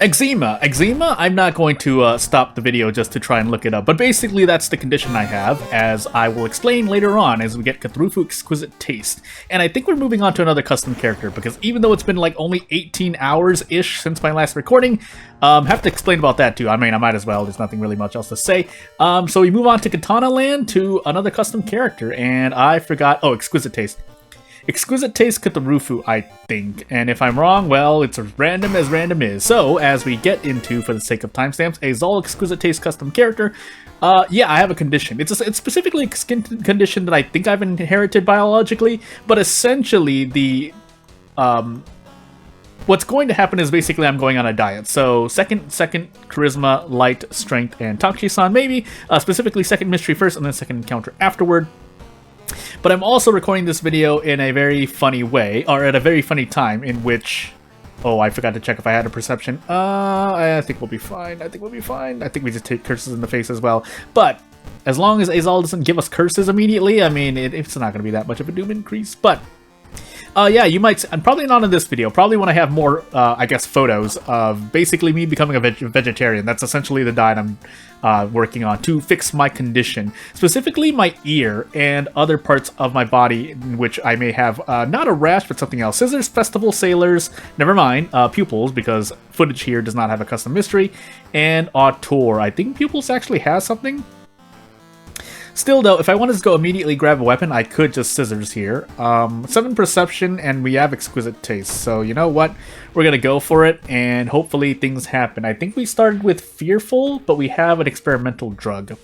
Eczema. Eczema? I'm not going to stop the video just to try and look it up, but basically that's the condition I have, as I will explain later on as we get Cthulhu Exquisite Taste. And I think we're moving on to another custom character, because even though it's been like only 18 hours-ish since my last recording, have to explain about that too. I mean, I might as well, there's nothing really much else to say. So we move on to Katana Land to another custom character, and I forgot, oh, Exquisite Taste. Exquisite Taste Cthulhu, I think, and if I'm wrong, well, it's as random is. So, as we get into, for the sake of timestamps, a Zol Exquisite Taste custom character, yeah, I have a condition. It's specifically a skin condition that I think I've inherited biologically, but essentially the, what's going to happen is basically I'm going on a diet. So, second Charisma, Light, Strength, and Tachi-san maybe, specifically second Mystery first, and then second Encounter afterward. But I'm also recording this video in a very funny way, or at a very funny time, in which... Oh, I forgot to check if I had a perception. I think we'll be fine. I think we just take curses in the face as well. But, as long as Azal doesn't give us curses immediately, I mean, it's not going to be that much of a doom increase. But, yeah, you might... And probably not in this video. Probably when I have more, I guess, photos of basically me becoming a vegetarian. That's essentially the diet I'm working on to fix my condition. Specifically my ear and other parts of my body in which I may have not a rash, but something else. Scissors, Festival, Sailors, never mind, Pupils, because footage here does not have a custom mystery, and Auteur. I think Pupils actually has something. Still, though, if I wanted to go immediately grab a weapon, I could just Scissors here. 7 Perception, and we have Exquisite Taste. So, you know what? We're going to go for it, and hopefully things happen. I think we started with Fearful, but we have an experimental drug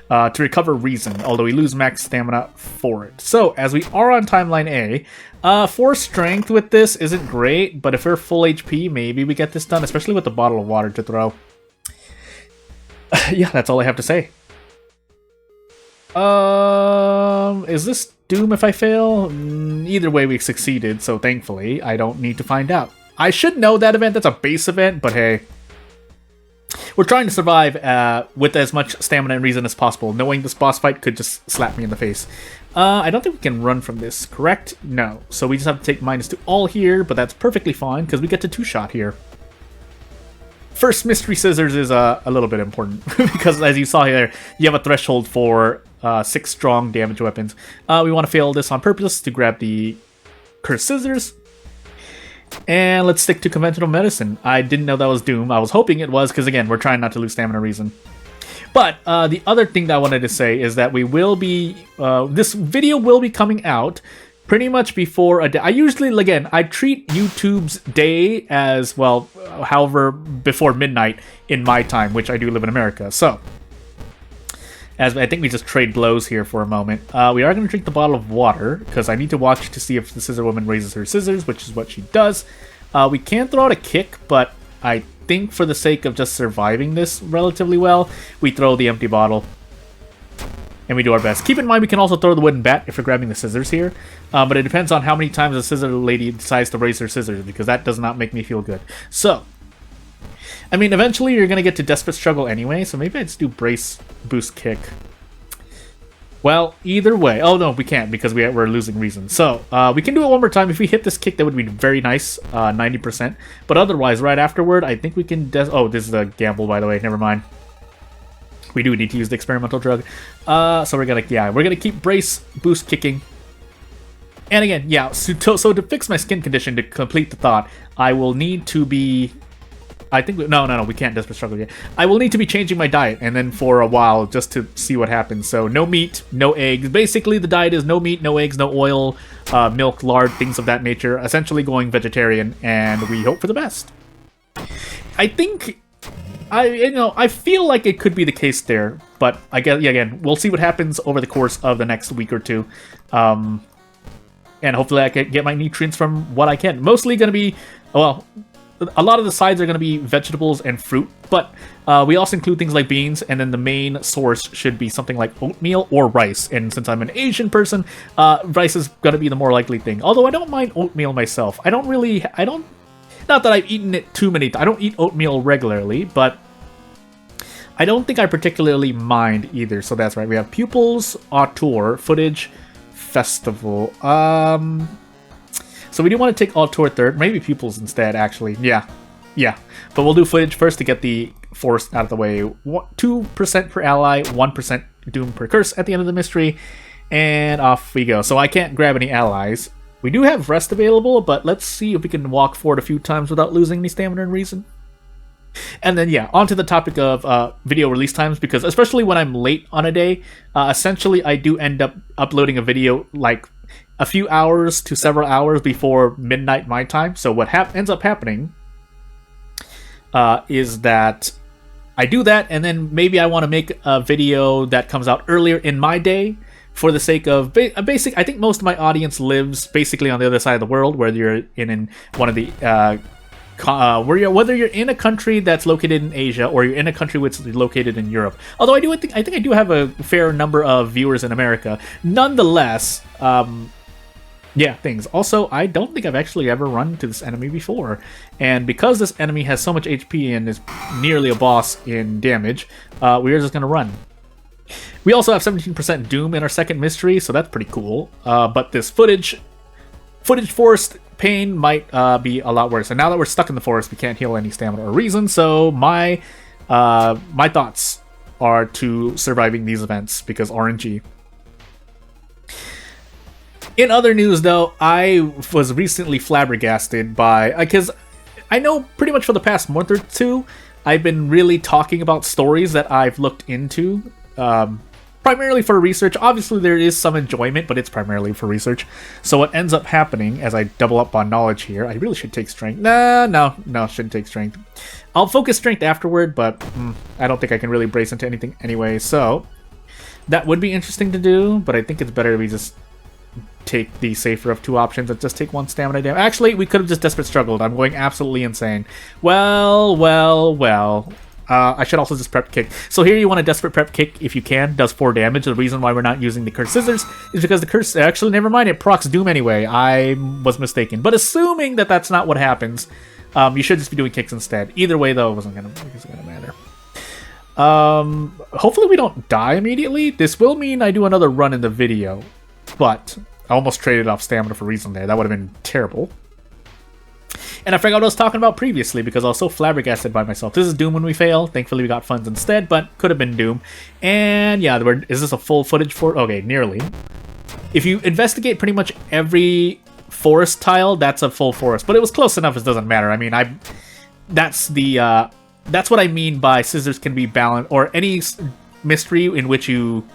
to recover Reason, although we lose max stamina for it. So, as we are on Timeline A, 4 Strength with this isn't great, but if we're full HP, maybe we get this done, especially with the bottle of water to throw. Yeah, that's all I have to say. Is this doom if I fail? Either way, we succeeded, so thankfully, I don't need to find out. I should know that event, that's a base event, but hey. We're trying to survive with as much stamina and reason as possible, knowing this boss fight could just slap me in the face. I don't think we can run from this, correct? No. So we just have to take -2 all here, but that's perfectly fine, because we get to 2-shot here. First Mystery Scissors is a little bit important, because as you saw here, you have a threshold for 6 strong damage weapons. We want to fail this on purpose to grab the Cursed Scissors. And let's stick to Conventional Medicine. I didn't know that was Doom. I was hoping it was, because again, we're trying not to lose stamina reason. But the other thing that I wanted to say is that we will be... this video will be coming out pretty much before a day. I usually, again, I treat YouTube's day as, well, however, before midnight in my time, which I do live in America. So, as I think we just trade blows here for a moment. We are going to drink the bottle of water, because I need to watch to see if the Scissor Woman raises her scissors, which is what she does. We can throw out a kick, but I think for the sake of just surviving this relatively well, we throw the empty bottle. And we do our best. Keep in mind we can also throw the wooden bat if we're grabbing the scissors here. But it depends on how many times the scissor lady decides to raise her scissors, because that does not make me feel good. So, I mean, eventually you're going to get to Desperate Struggle anyway, so maybe I just do Brace, Boost, Kick. Well, either way. Oh, no, we can't, because we're losing reason. So, we can do it one more time. If we hit this kick, that would be very nice, 90%. But otherwise, right afterward, I think we can... Oh, this is a gamble, by the way. Never mind. We do need to use the experimental drug. So we're gonna keep Brace, Boost, Kicking. And again, yeah, so to fix my skin condition, to complete the thought, I will need to be... I think... No, we can't Desperate Struggle yet. I will need to be changing my diet, and then for a while, just to see what happens. So, no meat, no eggs. Basically, the diet is no meat, no eggs, no oil, milk, lard, things of that nature. Essentially going vegetarian, and we hope for the best. I think... I feel like it could be the case there, but I guess, yeah, again, we'll see what happens over the course of the next week or two. And hopefully I can get my nutrients from what I can. Mostly going to be, well, a lot of the sides are going to be vegetables and fruit, but we also include things like beans, and then the main source should be something like oatmeal or rice. And since I'm an Asian person, rice is going to be the more likely thing. Although I don't mind oatmeal myself. Not that I've eaten it too many times. I don't eat oatmeal regularly, but I don't think I particularly mind either. So that's right. We have Pupils, Auteur, Footage, Festival. So we do want to take Auteur third. Maybe Pupils instead, actually. Yeah. Yeah, but we'll do footage first to get the force out of the way. 2% per ally, 1% doom per curse at the end of the mystery, and off we go. So I can't grab any allies. We do have rest available, but let's see if we can walk forward a few times without losing any stamina and reason. And then, yeah, onto the topic of video release times, because especially when I'm late on a day, essentially I do end up uploading a video like a few hours to several hours before midnight my time. So what ends up happening is that I do that, and then maybe I want to make a video that comes out earlier in my day for the sake of basic. I think most of my audience lives basically on the other side of the world, whether you're in one of the whether you're in a country that's located in Asia or you're in a country which is located in Europe. Although I think I do have a fair number of viewers in America. Nonetheless, yeah, things. Also, I don't think I've actually ever run into this enemy before, and because this enemy has so much HP and is nearly a boss in damage, we are just gonna run. We also have 17% Doom in our second mystery, so that's pretty cool. But this footage forest pain might be a lot worse. And now that we're stuck in the forest, we can't heal any stamina or reason. So my thoughts are to surviving these events because RNG. In other news, though, I was recently flabbergasted by because I know pretty much for the past month or two, I've been really talking about stories that I've looked into. Primarily for research. Obviously, there is some enjoyment, but it's primarily for research. So what ends up happening, as I double up on knowledge here, I really should take strength. No, shouldn't take strength. I'll focus strength afterward, but I don't think I can really brace into anything anyway. So that would be interesting to do, but I think it's better if we just take the safer of two options and just take one stamina damage. Actually, we could have just desperate struggled. I'm going absolutely insane. Well. I should also just prep kick. So here you want a desperate prep kick if you can. Does 4 damage. The reason why we're not using the curse scissors is because the curse... Actually, never mind. It procs doom anyway. I was mistaken. But assuming that that's not what happens, you should just be doing kicks instead. Either way, though, it wasn't gonna matter. Hopefully we don't die immediately. This will mean I do another run in the video. But I almost traded off stamina for reason there. That would have been terrible. And I forgot what I was talking about previously because I was so flabbergasted by myself. This is Doom when we fail. Thankfully, we got funds instead, but could have been Doom. And yeah, is this a full footage for... Okay, nearly. If you investigate pretty much every forest tile, that's a full forest. But it was close enough, it doesn't matter. I mean, that's what I mean by scissors can be balanced, or any mystery in which Doom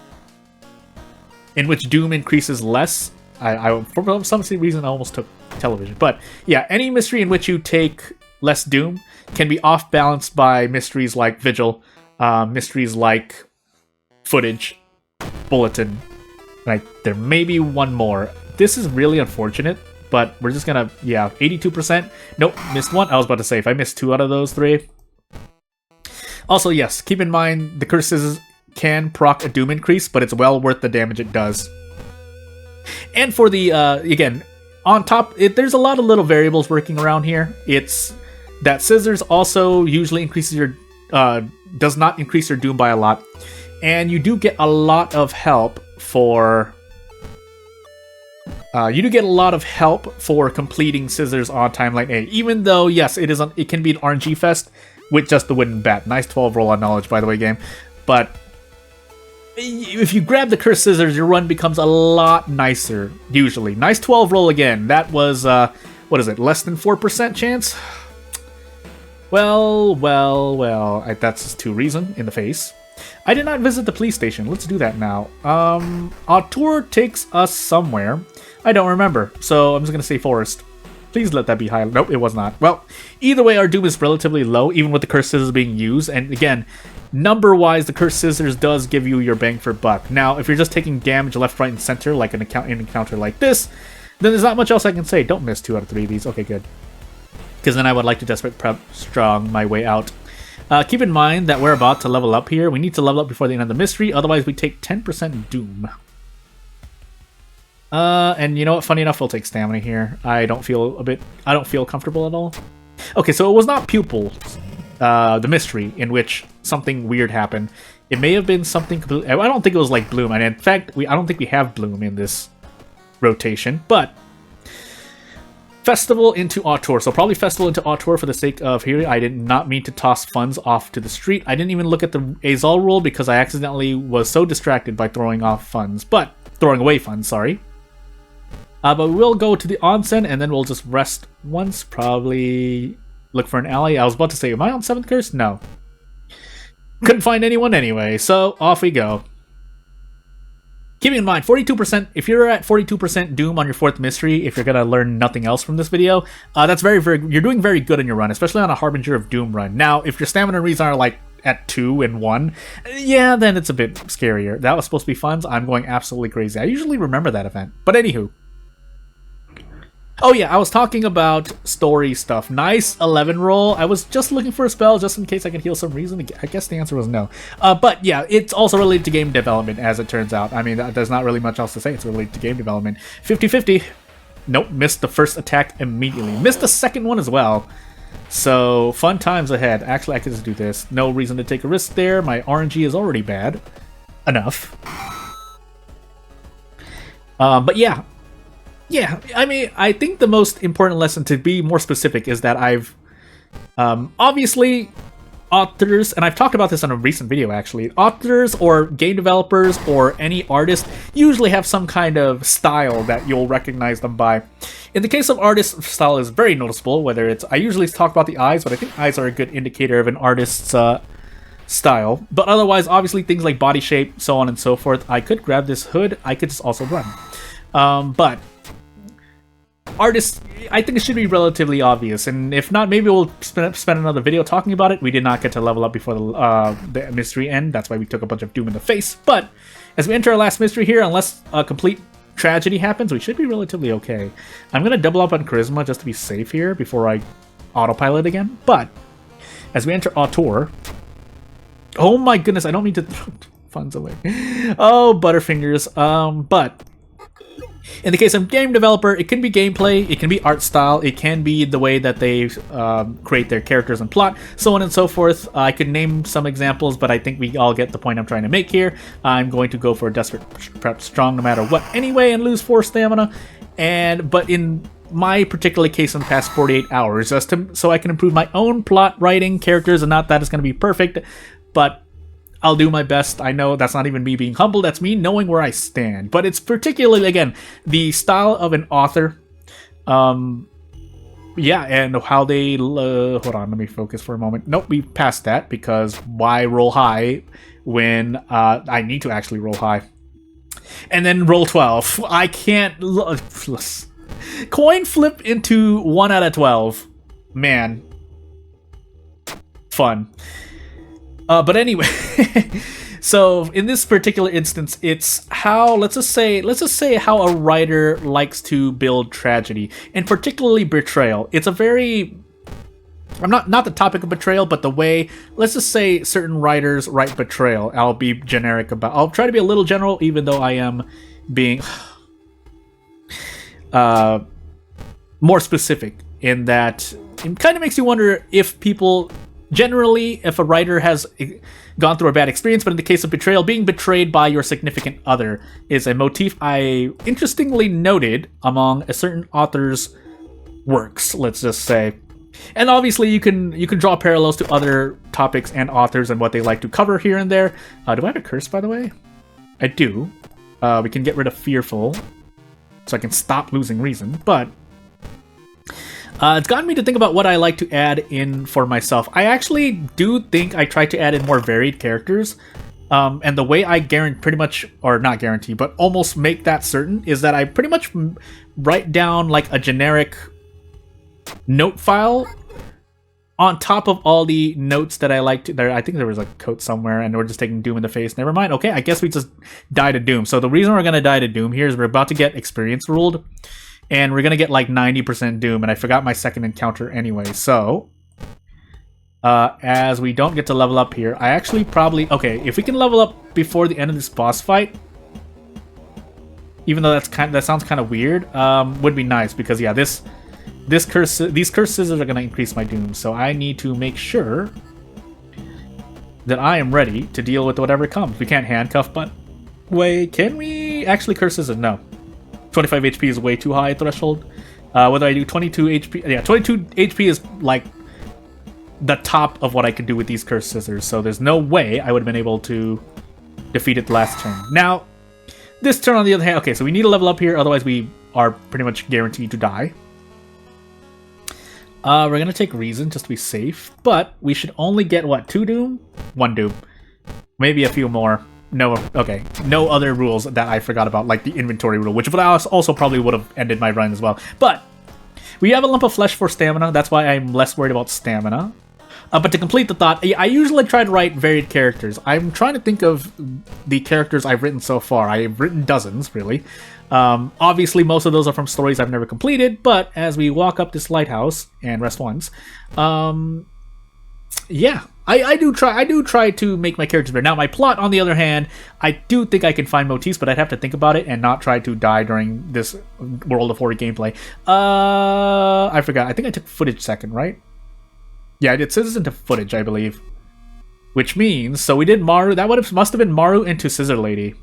increases less. For some reason, I almost took television. But yeah, any mystery in which you take less Doom can be off-balanced by mysteries like Vigil, mysteries like Footage, Bulletin. There may be one more. This is really unfortunate, but we're just gonna... Yeah, 82%. Nope, missed one. I was about to say, if I missed 2 out of those 3. Also, yes, keep in mind, the curses can proc a Doom increase, but it's well worth the damage it does. And for the, again, on top, there's a lot of little variables working around here. It's that scissors also usually increases your, does not increase your Doom by a lot. And you do get a lot of help for, completing scissors on Timeline A. Even though, yes, it can be an RNG fest with just the wooden bat. Nice 12 roll on knowledge, by the way, game. But if you grab the cursed scissors, your run becomes a lot nicer, usually. Nice 12 roll again. That was, what is it, less than 4% chance? Well, that's just 2 reason in the face. I did not visit the police station. Let's do that now. Our tour takes us somewhere. I don't remember, so I'm just going to say forest. Please let that be high. Nope, it was not. Well, either way, our Doom is relatively low, even with the cursed scissors being used. And again, number-wise, the cursed scissors does give you your bang for buck. Now, if you're just taking damage left, right, and center, like an encounter like this, then there's not much else I can say. Don't miss 2 out of 3 of these. Okay, good. Because then I would like to desperate prep strong my way out. Keep in mind that we're about to level up here. We need to level up before the end of the mystery, otherwise we take 10% Doom. And you know what? Funny enough, we'll take stamina here. I don't feel comfortable at all. Okay, so it was not pupils, the mystery in which something weird happened. It may have been something completely... I don't think it was like Bloom, and in fact, I don't think we have Bloom in this rotation, but Festival into Auteur. So probably Festival into Auteur for the sake of here. I did not mean to toss funds off to the street. I didn't even look at the Azal rule because I accidentally was so distracted by throwing away funds, sorry. But we'll go to the onsen and then we'll just rest once, probably look for an ally. I was about to say, am I on 7th curse? No. Couldn't find anyone anyway, so off we go. Keeping in mind, 42%, if you're at 42% Doom on your 4th mystery, if you're going to learn nothing else from this video, that's very, you're doing very good in your run, especially on a Harbinger of Doom run. Now, if your stamina reads are like at 2 and 1, yeah, then it's a bit scarier. That was supposed to be fun. I'm going absolutely crazy. I usually remember that event. But anywho. Oh yeah, I was talking about story stuff. Nice 11 roll. I was just looking for a spell just in case I could heal some reason. I guess the answer was no. But yeah, it's also related to game development, as it turns out. I mean, there's not really much else to say. It's related to game development. 50-50. Nope, missed the first attack immediately. Missed the second one as well. So, fun times ahead. Actually, I could just do this. No reason to take a risk there. My RNG is already bad enough. But yeah. Yeah, I mean, I think the most important lesson, to be more specific, is that I've obviously authors, and I've talked about this in a recent video actually, authors or game developers or any artist usually have some kind of style that you'll recognize them by. In the case of artists, style is very noticeable, whether it's, I usually talk about the eyes, but I think eyes are a good indicator of an artist's style. But otherwise, obviously things like body shape, so on and so forth. I could grab this hood, I could just also run. But artists, I think it should be relatively obvious, and if not, maybe we'll spend another video talking about it. We did not get to level up before the mystery end, that's why we took a bunch of doom in the face. But as we enter our last mystery here, unless a complete tragedy happens, we should be relatively okay. I'm going to double up on charisma just to be safe here before I autopilot again. But as we enter Auteur, oh my goodness, I don't mean to throw funds away. Oh, Butterfingers. But in the case of game developer, it can be gameplay, it can be art style, it can be the way that they create their characters and plot, so on and so forth. I could name some examples, but I think we all get the point I'm trying to make here. I'm going to go for a Desperate Prep Strong no matter what anyway and lose 4 stamina. But in my particular case in the past 48 hours, just so I can improve my own plot, writing, characters, and not that it's going to be perfect, but I'll do my best. I know that's not even me being humble, that's me knowing where I stand. But it's particularly, again, the style of an author. Yeah, and how they... hold on, let me focus for a moment. Nope, we passed that, because why roll high when I need to actually roll high? And then roll 12. I can't... Coin flip into 1 out of 12. Man. Fun. But anyway, so in this particular instance, it's how, let's just say how a writer likes to build tragedy, and particularly betrayal. It's a very, I'm not the topic of betrayal, but the way, let's just say certain writers write betrayal. I'll be generic about, I'll try to be a little general, even though I am being more specific in that it kind of makes you wonder if people... Generally, if a writer has gone through a bad experience, but in the case of betrayal, being betrayed by your significant other is a motif I interestingly noted among a certain author's works, let's just say. And obviously, you can draw parallels to other topics and authors and what they like to cover here and there. Do I have a curse, by the way? I do. We can get rid of Fearful, so I can stop losing reason, but... it's gotten me to think about what I like to add in for myself. I actually do think I try to add in more varied characters. And the way I pretty much, or not guarantee, but almost make that certain is that I pretty much write down like a generic note file on top of all the notes that I like to... I think there was a quote somewhere and we're just taking Doom in the face. Never mind. Okay, I guess we just die to Doom. So the reason we're going to die to Doom here is we're about to get experience ruled. And we're going to get like 90% Doom, and I forgot my second encounter anyway, so... as we don't get to level up here, I actually probably... Okay, if we can level up before the end of this boss fight, even though that sounds kind of weird, would be nice, because yeah, these curse scissors are going to increase my Doom, so I need to make sure that I am ready to deal with whatever comes. We can't handcuff, but... Wait, can we... Actually, curse scissors, no. 25 HP is way too high threshold. Whether I do 22 HP... Yeah, 22 HP is like the top of what I could do with these cursed scissors. So there's no way I would have been able to defeat it last turn. Now, this turn on the other hand... Okay, so we need to level up here. Otherwise, we are pretty much guaranteed to die. We're going to take Reason just to be safe. But we should only get, what, 2 Doom? 1 Doom. Maybe a few more. No, okay. No other rules that I forgot about, like the inventory rule, which also probably would have ended my run as well. But we have a lump of flesh for stamina. That's why I'm less worried about stamina. But to complete the thought, I usually try to write varied characters. I'm trying to think of the characters I've written so far. I've written dozens, really. Obviously, most of those are from stories I've never completed, but as we walk up this lighthouse and rest once, yeah, I do try to make my characters better. Now, my plot, on the other hand, I do think I can find motifs, but I'd have to think about it and not try to die during this World of Horror gameplay. I forgot. I think I took footage second, right? Yeah, I did scissors into footage, I believe. Which means, so we did Maru. That must have been Maru into Scissor Lady.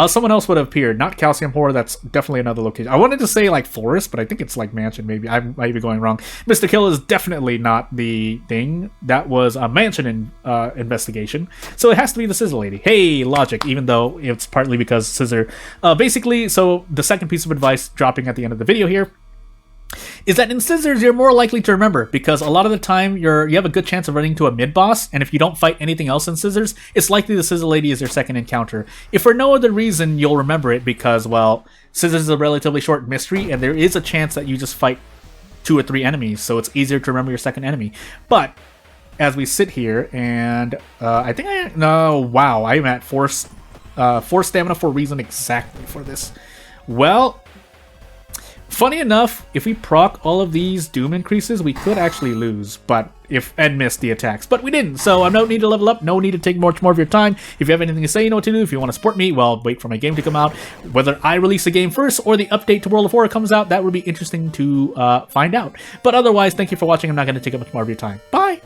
Someone else would have appeared, not Calcium Horror. That's definitely another location. I wanted to say like forest, but I think it's like mansion. Maybe I might be going wrong. Mr. Kill is definitely not the thing. That was a mansion investigation, so it has to be the Scissor Lady. Hey, logic. Even though it's partly because Scissor. Basically, so the second piece of advice dropping at the end of the video here is that in Scissors, you're more likely to remember, because a lot of the time you have a good chance of running to a mid-boss, and if you don't fight anything else in Scissors, it's likely the Scissor Lady is your second encounter. If for no other reason, you'll remember it because, well, Scissors is a relatively short mystery, and there is a chance that you just fight 2 or 3 enemies, so it's easier to remember your second enemy. But as we sit here, and I think wow, I'm at 4 stamina for Reason exactly for this. Well, funny enough, if we proc all of these Doom increases, we could actually lose, and miss the attacks. But we didn't, so I don't need to level up, no need to take much more of your time. If you have anything to say, you know what to do. If you want to support me, well, wait for my game to come out. Whether I release a game first or the update to World of Horror comes out, that would be interesting to find out. But otherwise, thank you for watching. I'm not going to take up much more of your time. Bye!